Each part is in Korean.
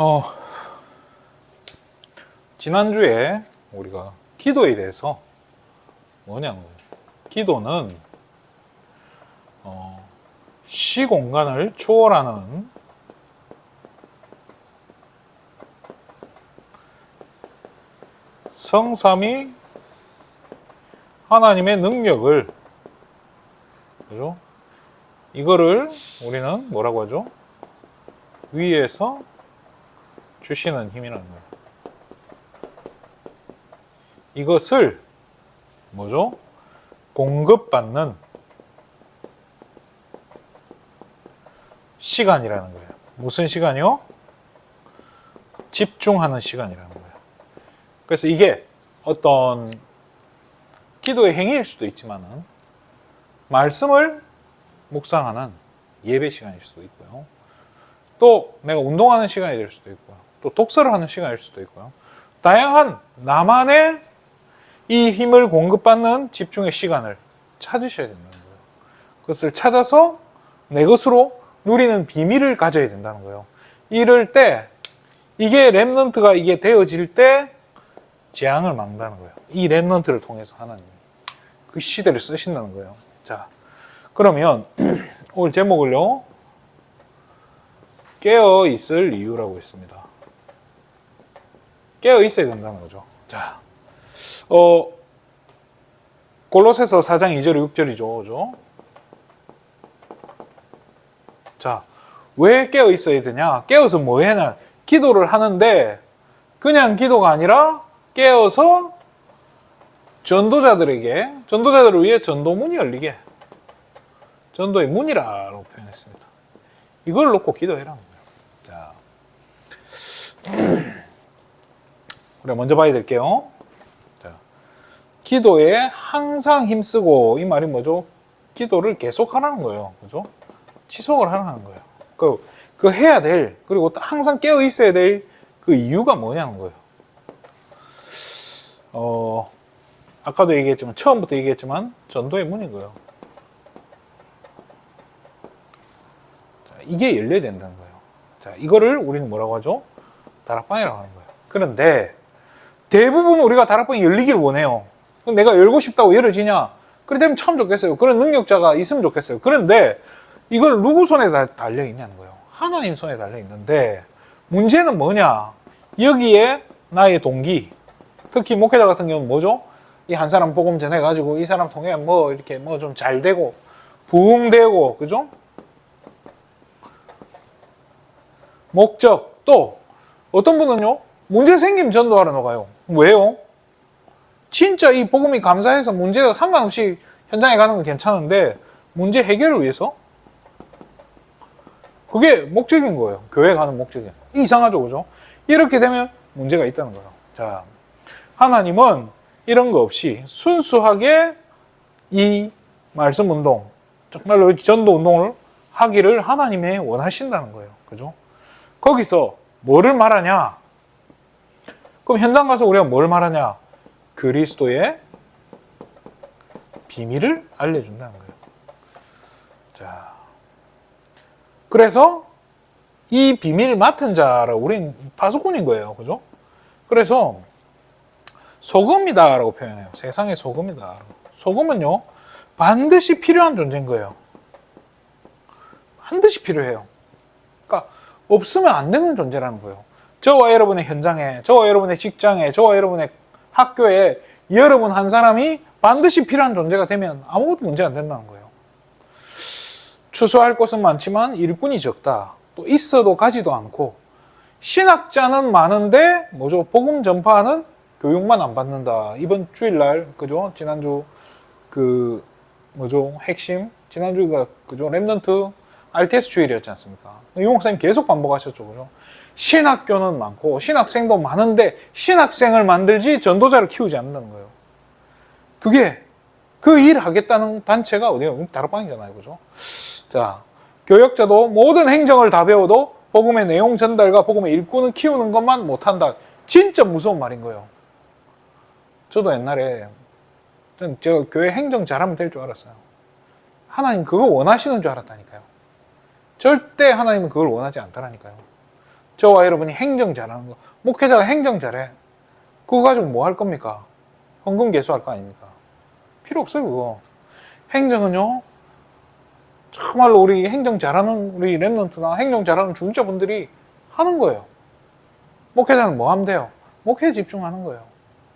어, 지난주에 우리가 기도에 대해서 뭐냐면, 기도는 시공간을 초월하는 성삼위 하나님의 능력을, 그죠? 이거를 우리는 뭐라고 하죠? 위에서 주시는 힘이라는 거예요. 이것을 뭐죠? 공급받는 시간이라는 거예요. 무슨 시간이요? 집중하는 시간이라는 거예요. 그래서 이게 어떤 기도의 행위일 수도 있지만은 말씀을 묵상하는 예배 시간일 수도 있고요. 또 내가 운동하는 시간이 될 수도 있고요. 또 독서를 하는 시간일 수도 있고요. 다양한 나만의 이 힘을 공급받는 집중의 시간을 찾으셔야 된다는 거예요. 그것을 찾아서 내 것으로 누리는 비밀을 가져야 된다는 거예요. 이럴 때 이게 렘넌트가 이게 되어질 때 재앙을 막는다는 거예요. 이 렘넌트를 통해서 하나님 그 시대를 쓰신다는 거예요. 자, 그러면 오늘 제목을요, 깨어 있을 이유라고 했습니다. 깨어 있어야 된다는 거죠. 자, 골로새서 4장 2절 6절이죠. 그죠? 자, 왜 깨어 있어야 되냐? 깨어서 뭐 해냐? 기도를 하는데 그냥 기도가 아니라 깨어서 전도자들을 위해 전도문이 열리게, 전도의 문이라고 표현했습니다. 이걸 놓고 기도해라는 거예요. 자, 우리 먼저 봐야 될게요. 자, 기도에 항상 힘쓰고, 이 말이 뭐죠? 기도를 계속 하라는 거예요. 그죠? 지속을 하라는 거예요. 그 해야 될, 그리고 항상 깨어 있어야 될 그 이유가 뭐냐는 거예요. 아까도 얘기했지만, 처음부터 얘기했지만, 전도의 문인 거예요. 자, 이게 열려야 된다는 거예요. 자, 이거를 우리는 뭐라고 하죠? 다락방이라고 하는 거예요. 그런데, 대부분 우리가 다락방이 열리기를 원해요. 그럼 내가 열고 싶다고 열어지냐? 그래 되면 참 좋겠어요. 그런 능력자가 있으면 좋겠어요. 그런데, 이걸 누구 손에 달려있냐는 거예요. 하나님 손에 달려있는데, 문제는 뭐냐? 여기에 나의 동기, 특히 목회자 같은 경우는 뭐죠? 이 한 사람 복음 전해가지고 이 사람 통해 뭐 이렇게 뭐 좀 잘 되고 부흥되고, 그죠? 목적. 또 어떤 분은요, 문제 생기면 전도하러 나가요. 왜요? 진짜 이 복음이 감사해서 문제가 상관없이 현장에 가는 건 괜찮은데 문제 해결을 위해서, 그게 목적인 거예요. 교회 가는 목적이. 이상하죠, 그죠? 이렇게 되면 문제가 있다는 거예요. 자, 하나님은 이런 거 없이 순수하게 이 말씀 운동, 정말로 전도 운동을 하기를 하나님이 원하신다는 거예요. 그죠? 거기서 뭐를 말하냐? 그럼 현장 가서 우리가 뭘 말하냐? 그리스도의 비밀을 알려준다는 거예요. 자, 그래서 이 비밀을 맡은 자라 우린 파수꾼인 거예요. 그죠? 그래서 소금이다라고 표현해요. 세상의 소금이다. 소금은요, 반드시 필요한 존재인 거예요. 반드시 필요해요. 그러니까 없으면 안 되는 존재라는 거예요. 저와 여러분의 현장에, 저와 여러분의 직장에, 저와 여러분의 학교에 여러분 한 사람이 반드시 필요한 존재가 되면 아무것도 문제 안 된다는 거예요. 추수할 것은 많지만 일꾼이 적다. 또 있어도 가지도 않고, 신학자는 많은데 뭐죠? 복음 전파하는 교육만 안 받는다. 이번 주일날, 그죠? 지난주 그 뭐죠? 핵심, 지난주가 그죠? 렘넌트 RTS 주일이었지 않습니까? 이 목사님 계속 반복하셨죠, 그죠? 신학교는 많고 신학생도 많은데 신학생을 만들지 전도자를 키우지 않는다는 거예요. 그게 그 일을 하겠다는 단체가 어디예요? 다락방이잖아요, 그죠? 자, 교역자도 모든 행정을 다 배워도 복음의 내용 전달과 복음의 일꾼을 키우는 것만 못한다. 진짜 무서운 말인 거예요. 저도 옛날에 제가 교회 행정 잘하면 될 줄 알았어요. 하나님 그거 원하시는 줄 알았다니까요. 절대 하나님은 그걸 원하지 않더라니까요. 저와 여러분이 행정 잘하는 거. 목회자가 행정 잘해. 그거 가지고 뭐 할 겁니까? 헌금 개수할 거 아닙니까? 필요 없어요, 그거. 행정은요, 정말로 우리 행정 잘하는 우리 랩런트나 행정 잘하는 중직자분들이 하는 거예요. 목회자는 뭐 하면 돼요? 목회에 집중하는 거예요.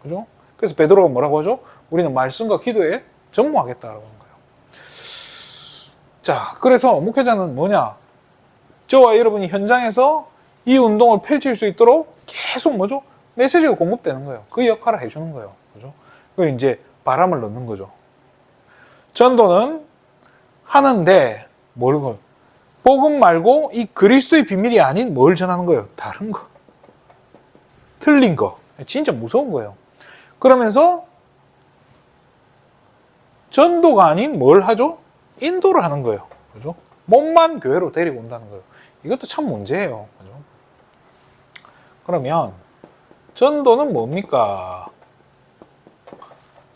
그죠? 그래서 베드로가 뭐라고 하죠? 우리는 말씀과 기도에 전무하겠다라고 하는 거예요. 자, 그래서 목회자는 뭐냐? 저와 여러분이 현장에서 이 운동을 펼칠 수 있도록 계속 뭐죠? 메시지가 공급되는 거예요. 그 역할을 해주는 거예요. 그죠? 그리고 이제 바람을 넣는 거죠. 전도는 하는데 뭘 복음 말고 이 그리스도의 비밀이 아닌 뭘 전하는 거예요? 다른 거. 틀린 거. 진짜 무서운 거예요. 그러면서 전도가 아닌 뭘 하죠? 인도를 하는 거예요. 그죠? 몸만 교회로 데리고 온다는 거예요. 이것도 참 문제예요. 그죠? 그러면 전도는 뭡니까?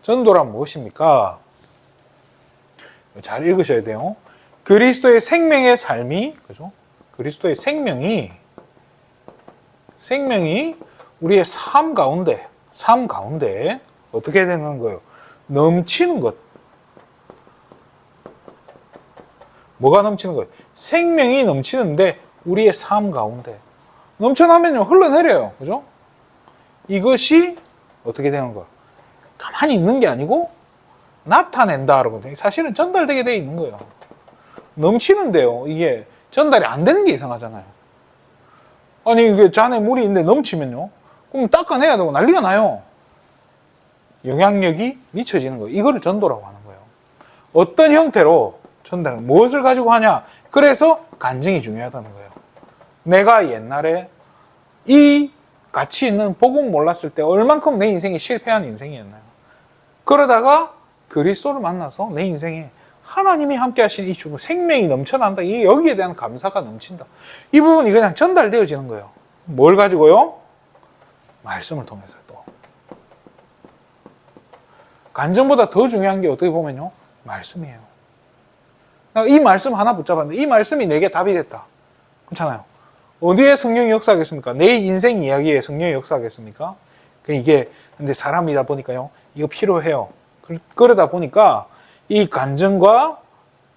전도란 무엇입니까? 잘 읽으셔야 돼요. 그리스도의 생명의 삶이, 그죠? 그리스도의 생명이 우리의 삶 가운데 어떻게 되는 거예요? 넘치는 것. 뭐가 넘치는 거예요? 생명이 넘치는데 우리의 삶 가운데. 넘쳐나면요, 흘러내려요. 그죠? 이것이 어떻게 되는 거예요? 가만히 있는 게 아니고 나타낸다라고 사실은 전달되게 돼 있는 거예요. 넘치는데요. 이게 전달이 안 되는 게 이상하잖아요. 아니 이게 잔에 물이 있는데 넘치면요. 그럼 닦아내야 되고 난리가 나요. 영향력이 미쳐지는 거예요. 이거를 전도라고 하는 거예요. 어떤 형태로 전달, 무엇을 가지고 하냐. 그래서 간증이 중요하다는 거예요. 내가 옛날에 이 가치 있는 복음 몰랐을 때 얼만큼 내 인생이 실패한 인생이었나요? 그러다가 그리스도를 만나서 내 인생에 하나님이 함께 하신 이 주부 생명이 넘쳐난다. 이 여기에 대한 감사가 넘친다. 이 부분이 그냥 전달되어지는 거예요. 뭘 가지고요? 말씀을 통해서 또. 간증보다 더 중요한 게 어떻게 보면요. 말씀이에요. 이 말씀 하나 붙잡았는데 이 말씀이 내게 답이 됐다. 그렇잖아요. 어디에 성령이 역사하겠습니까? 내 인생 이야기에 성령이 역사하겠습니까? 이게 근데 사람이다 보니까요. 이거 필요해요. 그러다 보니까 이 간증과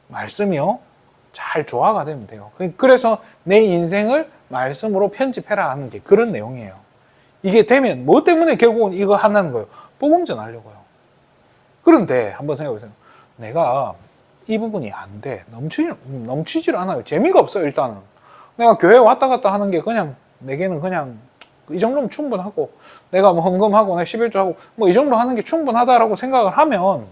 말씀이요. 잘 조화가 되면 돼요. 그래서 내 인생을 말씀으로 편집해라 하는 게 그런 내용이에요. 이게 되면 뭐 때문에 결국은 이거 한다는 거예요. 복음 전하려고요. 그런데 한번 생각해 보세요. 내가 이 부분이 안 돼. 넘치질 않아요. 재미가 없어요, 일단은. 내가 교회 왔다 갔다 하는 게 그냥, 내게는 그냥, 이 정도면 충분하고, 내가 뭐 헌금하고, 내가 11조하고, 뭐 이 정도 하는 게 충분하다라고 생각을 하면,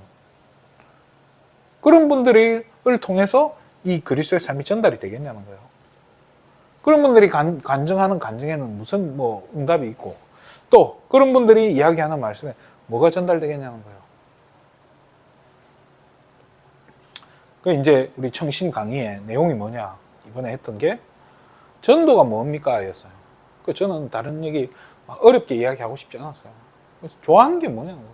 그런 분들을 통해서 이 그리스도의 삶이 전달이 되겠냐는 거예요. 그런 분들이 간증하는 간증에는 무슨 뭐 응답이 있고, 또 그런 분들이 이야기하는 말씀에 뭐가 전달되겠냐는 거예요. 그 이제 우리 청신 강의의 내용이 뭐냐? 이번에 했던 게 전도가 뭡니까? 였어요. 그 저는 다른 얘기 어렵게 이야기하고 싶지 않았어요. 그래서 좋아하는 게 뭐냐는 거예요.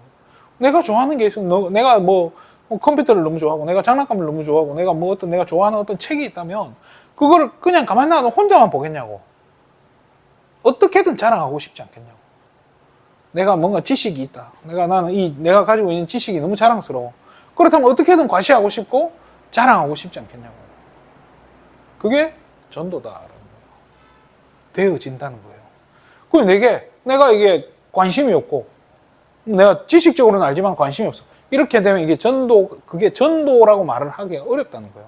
내가 좋아하는 게 있어. 내가 뭐 컴퓨터를 너무 좋아하고, 내가 장난감을 너무 좋아하고, 내가 뭐 내가 좋아하는 어떤 책이 있다면, 그거를 그냥 가만히 놔둬 혼자만 보겠냐고. 어떻게든 자랑하고 싶지 않겠냐고. 내가 뭔가 지식이 있다. 내가 가지고 있는 지식이 너무 자랑스러워. 그렇다면 어떻게든 과시하고 싶고, 자랑하고 싶지 않겠냐고. 그게 전도다라는 거예요. 되어진다는 거예요. 그리고 내가 이게 관심이 없고, 내가 지식적으로는 알지만 관심이 없어. 이렇게 되면 이게 그게 전도라고 말을 하기가 어렵다는 거예요.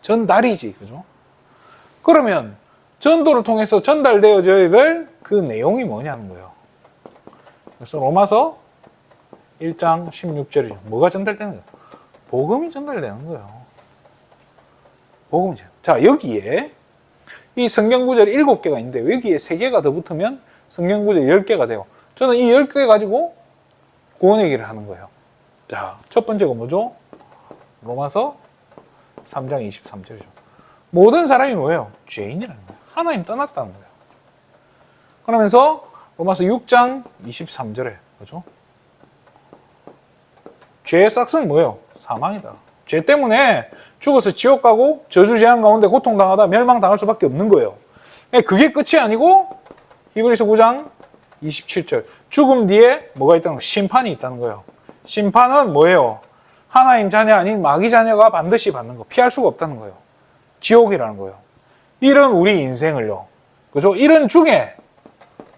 전달이지, 그죠? 그러면 전도를 통해서 전달되어져야 될 그 내용이 뭐냐는 거예요. 그래서 로마서 1장 16절이죠. 뭐가 전달되는 거예요? 복음이 전달되는 거예요. 복음이. 자, 여기에 이 성경 구절이 7개가 있는데 여기에 3개가 더 붙으면 성경 구절이 10개가 돼요. 저는 이 10개 가지고 구원 얘기를 하는 거예요. 자, 첫 번째가 뭐죠? 로마서 3장 23절이죠. 모든 사람이 뭐예요? 죄인이라는 거예요. 하나님 떠났다는 거예요. 그러면서 로마서 6장 23절에 그죠? 죄의 싹은 뭐예요? 사망이다. 죄 때문에 죽어서 지옥 가고 저주 재앙 가운데 고통당하다 멸망당할 수밖에 없는 거예요. 그게 끝이 아니고 히브리서 9장 27절 죽음 뒤에 뭐가 있다는 거예요? 심판이 있다는 거예요. 심판은 뭐예요? 하나님 자녀 아닌 마귀 자녀가 반드시 받는 거. 피할 수가 없다는 거예요. 지옥이라는 거예요. 이런 우리 인생을요. 그죠? 이런 중에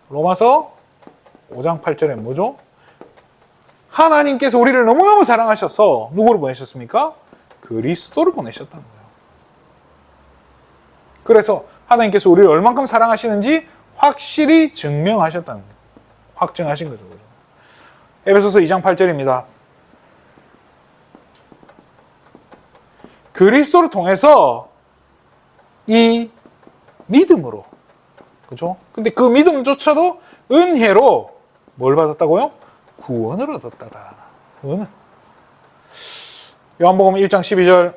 로마서 5장 8절에 뭐죠? 하나님께서 우리를 너무너무 사랑하셔서 누구를 보내셨습니까? 그리스도를 보내셨다는 거예요. 그래서 하나님께서 우리를 얼만큼 사랑하시는지 확실히 증명하셨다는 거예요. 확증하신 거죠. 에베소서 2장 8절입니다. 그리스도를 통해서 이 믿음으로, 그죠? 근데 그 믿음조차도 은혜로 뭘 받았다고요? 구원을 얻었다다. 구원을. 요한복음 1장 12절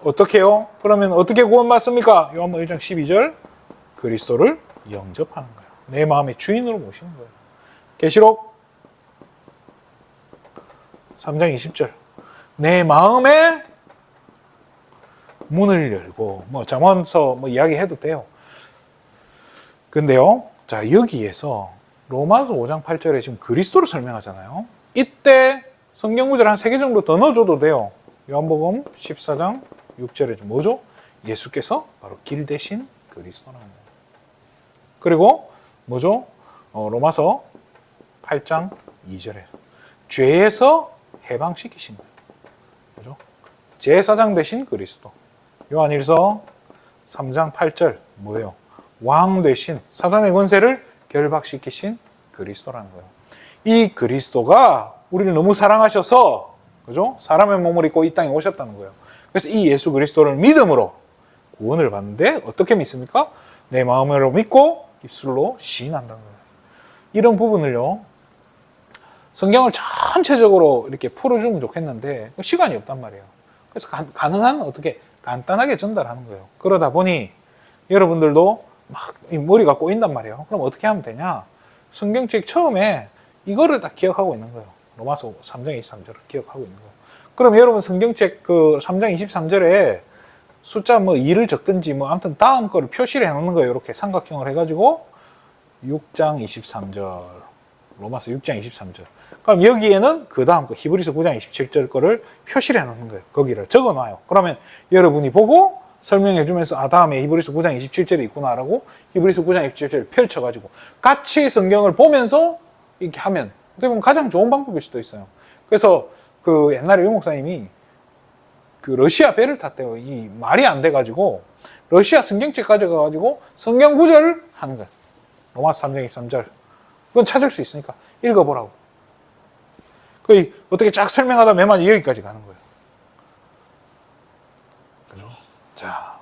어떻게 해요? 그러면 어떻게 구원받습니까? 요한복음 1장 12절 그리스도를 영접하는 거예요. 내 마음의 주인으로 모시는 거예요. 계시록 3장 20절 내 마음의 문을 열고 잠언서 이야기해도 돼요. 근데요. 자, 여기에서 로마서 5장 8절에 지금 그리스도를 설명하잖아요. 이때 성경 구절 한 3개 정도 더 넣어줘도 돼요. 요한복음 14장 6절에 뭐죠? 예수께서 바로 길 대신 그리스도라는 거예요. 그리고 뭐죠? 로마서 8장 2절에 죄에서 해방시키신 거예요. 그죠? 제사장 대신 그리스도. 요한일서 3장 8절 뭐예요? 왕 대신 사단의 권세를 결박시키신 그리스도라는 거예요. 이 그리스도가 우리를 너무 사랑하셔서 그죠? 사람의 몸을 입고 이 땅에 오셨다는 거예요. 그래서 이 예수 그리스도를 믿음으로 구원을 받는데 어떻게 믿습니까? 내 마음으로 믿고 입술로 시인한다는 거예요. 이런 부분을요. 성경을 전체적으로 이렇게 풀어주면 좋겠는데 시간이 없단 말이에요. 그래서 가능한 어떻게 간단하게 전달하는 거예요. 그러다 보니 여러분들도 막 머리가 꼬인단 말이에요. 그럼 어떻게 하면 되냐? 성경책 처음에 이거를 딱 기억하고 있는 거예요. 로마서 3장 23절을 기억하고 있는 거예요. 그럼 여러분 성경책 그 3장 23절에 숫자 2를 적든지 아무튼 다음 거를 표시를 해 놓는 거예요. 이렇게 삼각형을 해가지고 6장 23절 로마서 6장 23절 그럼 여기에는 그 다음 거 히브리서 9장 27절 거를 표시를 해 놓는 거예요. 거기를 적어 놔요. 그러면 여러분이 보고 설명해 주면서 다음에 히브리서 9장 27절이 있구나라고 히브리서 9장 27절을 펼쳐가지고 같이 성경을 보면서 이렇게 하면 어떻게 보면 가장 좋은 방법일 수도 있어요. 그래서 그 옛날에 유 목사님이 그 러시아 배를 탔대요. 이 말이 안 돼가지고 러시아 성경책 가져가가지고 성경 구절을 하는 거예요. 로마서 3장 23절 그건 찾을 수 있으니까 읽어보라고. 그 어떻게 쫙 설명하다 매만 여기까지 가는 거예요. 그죠? 자,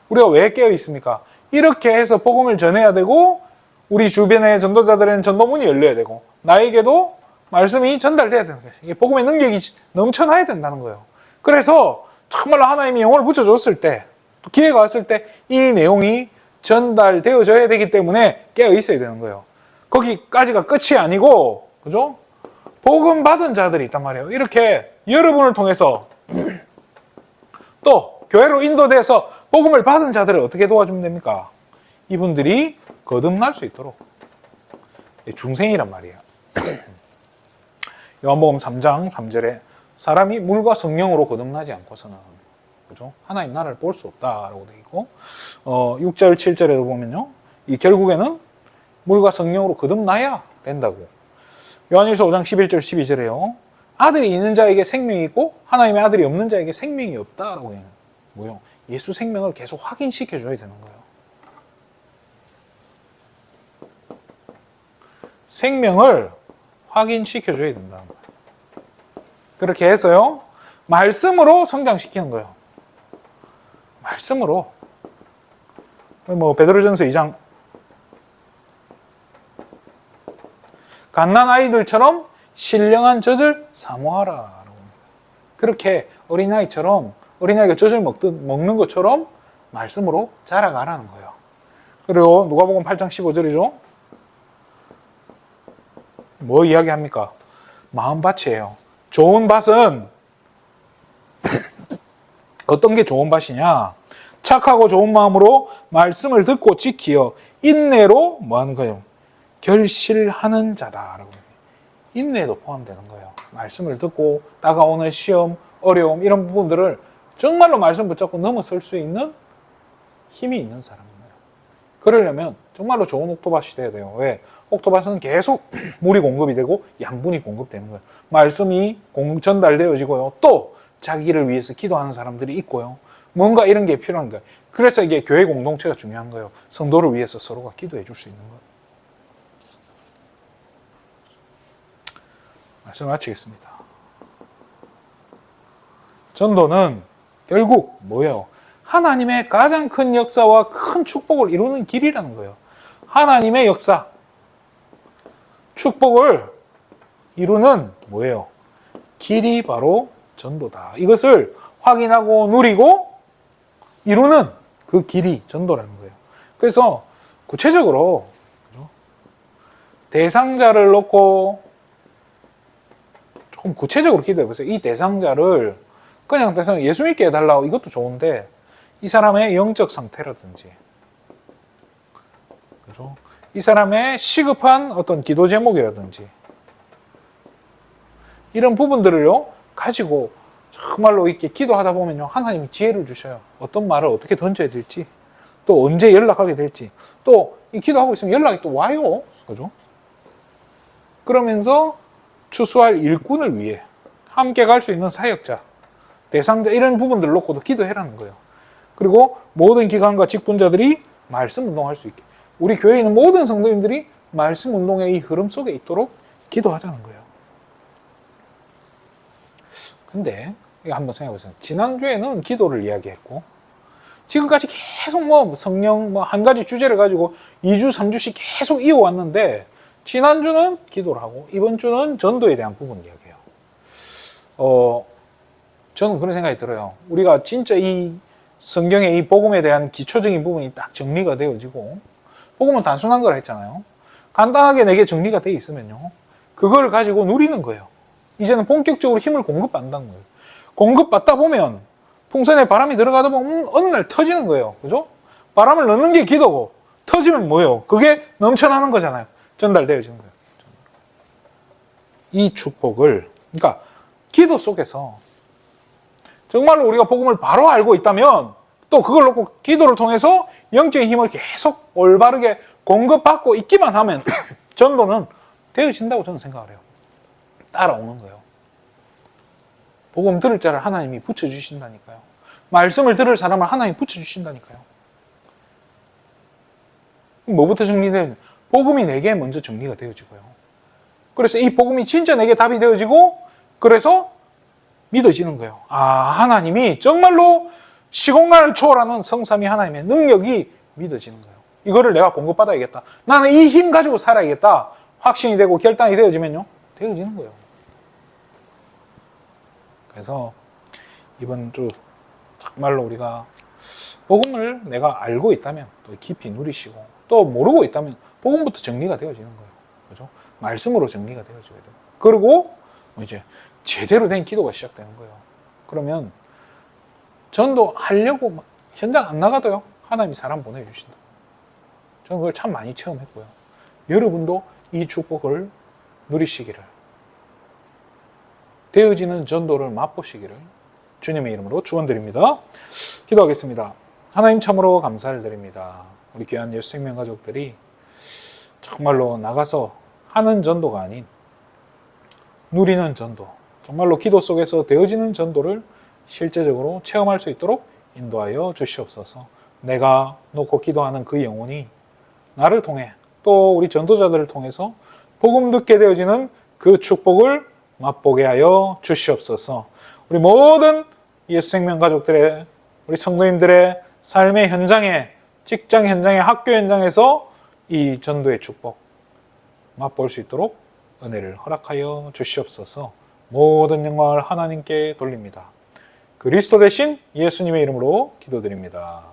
우리가 왜 깨어 있습니까? 이렇게 해서 복음을 전해야 되고 우리 주변의 전도자들에는 전도문이 열려야 되고 나에게도 말씀이 전달돼야 되는 거예요. 이게 복음의 능력이 넘쳐나야 된다는 거예요. 그래서 정말로 하나님이 영혼을 붙여줬을 때 또 기회가 왔을 때 이 내용이 전달되어져야 되기 때문에 깨어 있어야 되는 거예요. 거기까지가 끝이 아니고 그죠? 복음 받은 자들이 있단 말이에요. 이렇게 여러분을 통해서 또 교회로 인도돼서 복음을 받은 자들을 어떻게 도와주면 됩니까? 이분들이 거듭날 수 있도록 중생이란 말이에요. 요한복음 3장 3절에 사람이 물과 성령으로 거듭나지 않고서는 그죠? 하나님 나라를 볼 수 없다라고 되어 있고 6절 7절에도 보면요. 이 결국에는 물과 성령으로 거듭나야 된다고. 요한일서 5장 11절 12절에요. 아들이 있는 자에게 생명이 있고 하나님의 아들이 없는 자에게 생명이 없다라고 해요. 뭐요? 예수 생명을 계속 확인시켜 줘야 되는 거예요. 생명을 확인시켜 줘야 된다는 거예요. 그렇게 해서요. 말씀으로 성장시키는 거예요. 말씀으로. 베드로전서 2장 갓난 아이들처럼 신령한 젖을 사모하라. 그렇게 어린아이가 젖을 먹는 것처럼 말씀으로 자라가라는 거예요. 그리고 누가복음 8장 15절이죠. 뭐 이야기합니까? 마음밭이에요. 좋은 밭은 어떤 게 좋은 밭이냐? 착하고 좋은 마음으로 말씀을 듣고 지키어 인내로 뭐 하는 거예요? 결실하는 자다라고. 인내도 포함되는 거예요. 말씀을 듣고 다가오는 시험, 어려움 이런 부분들을 정말로 말씀 붙잡고 넘어설 수 있는 힘이 있는 사람이에요. 그러려면 정말로 좋은 옥토밭이 돼야 돼요. 왜? 옥토밭은 계속 물이 공급이 되고 양분이 공급되는 거예요. 말씀이 전달되어지고요. 또 자기를 위해서 기도하는 사람들이 있고요. 뭔가 이런 게 필요한 거예요. 그래서 이게 교회 공동체가 중요한 거예요. 성도를 위해서 서로가 기도해 줄 수 있는 거예요. 말씀을 마치겠습니다. 전도는 결국 뭐예요? 하나님의 가장 큰 역사와 큰 축복을 이루는 길이라는 거예요. 하나님의 역사, 축복을 이루는 뭐예요? 길이 바로 전도다. 이것을 확인하고 누리고 이루는 그 길이 전도라는 거예요. 그래서 구체적으로 대상자를 놓고 조금 구체적으로 기도해 보세요. 이 대상자를 그냥 예수 믿게 해달라고 이것도 좋은데 이 사람의 영적 상태라든지 그죠? 이 사람의 시급한 어떤 기도 제목이라든지 이런 부분들을요 가지고 정말로 이렇게 기도하다 보면요 하나님이 지혜를 주셔요. 어떤 말을 어떻게 던져야 될지 또 언제 연락하게 될지 또 이 기도하고 있으면 연락이 또 와요. 그죠? 그러면서 추수할 일꾼을 위해 함께 갈 수 있는 사역자, 대상자 이런 부분들을 놓고도 기도해라는 거예요. 그리고 모든 기관과 직분자들이 말씀 운동할 수 있게 우리 교회에 있는 모든 성도님들이 말씀 운동의 이 흐름 속에 있도록 기도하자는 거예요. 근데 이거 한번 생각해 보세요. 지난주에는 기도를 이야기했고 지금까지 계속 뭐 성령 뭐 한 가지 주제를 가지고 2주, 3주씩 계속 이어왔는데 지난주는 기도를 하고 이번 주는 전도에 대한 부분을 이야기해요. 저는 그런 생각이 들어요. 우리가 진짜 이 성경의 이 복음에 대한 기초적인 부분이 딱 정리가 되어지고 복음은 단순한 걸 했잖아요. 간단하게 내게 정리가 돼 있으면요. 그걸 가지고 누리는 거예요. 이제는 본격적으로 힘을 공급받는다는 거예요. 공급받다 보면 풍선에 바람이 들어가다 보면 어느 날 터지는 거예요. 그죠? 바람을 넣는 게 기도고 터지면 뭐예요? 그게 넘쳐나는 거잖아요. 전달되어지는 거예요. 이 축복을 그러니까 기도 속에서 정말로 우리가 복음을 바로 알고 있다면 또 그걸 놓고 기도를 통해서 영적인 힘을 계속 올바르게 공급받고 있기만 하면 전도는 되어진다고 저는 생각을 해요. 따라오는 거예요. 복음 들을 자를 하나님이 붙여주신다니까요. 말씀을 들을 사람을 하나님이 붙여주신다니까요. 뭐부터 정리되면 복음이 내게 먼저 정리가 되어지고요. 그래서 이 복음이 진짜 내게 답이 되어지고 그래서 믿어지는 거예요. 아, 하나님이 정말로 시공간을 초월하는 성삼위 하나님의 능력이 믿어지는 거예요. 이거를 내가 공급받아야겠다. 나는 이 힘 가지고 살아야겠다. 확신이 되고 결단이 되어지면요. 되어지는 거예요. 그래서 이번 주 정말로 우리가 복음을 내가 알고 있다면 또 깊이 누리시고 또 모르고 있다면 복음부터 정리가 되어지는 거예요. 그죠? 말씀으로 정리가 되어져야 돼요. 그리고 이제 제대로 된 기도가 시작되는 거예요. 그러면 전도하려고 현장 안 나가도요. 하나님이 사람 보내주신다. 저는 그걸 참 많이 체험했고요. 여러분도 이 축복을 누리시기를 되어지는 전도를 맛보시기를 주님의 이름으로 축원드립니다. 기도하겠습니다. 하나님 참으로 감사를 드립니다. 우리 귀한 예수 생명 가족들이 정말로 나가서 하는 전도가 아닌 누리는 전도, 정말로 기도 속에서 되어지는 전도를 실제적으로 체험할 수 있도록 인도하여 주시옵소서. 내가 놓고 기도하는 그 영혼이 나를 통해 또 우리 전도자들을 통해서 복음 듣게 되어지는 그 축복을 맛보게 하여 주시옵소서. 우리 모든 예수 생명 가족들의 우리 성도님들의 삶의 현장에 직장 현장에 학교 현장에서 이 전도의 축복 맛볼 수 있도록 은혜를 허락하여 주시옵소서. 모든 영광을 하나님께 돌립니다. 그리스도 대신 예수님의 이름으로 기도드립니다.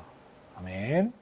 아멘.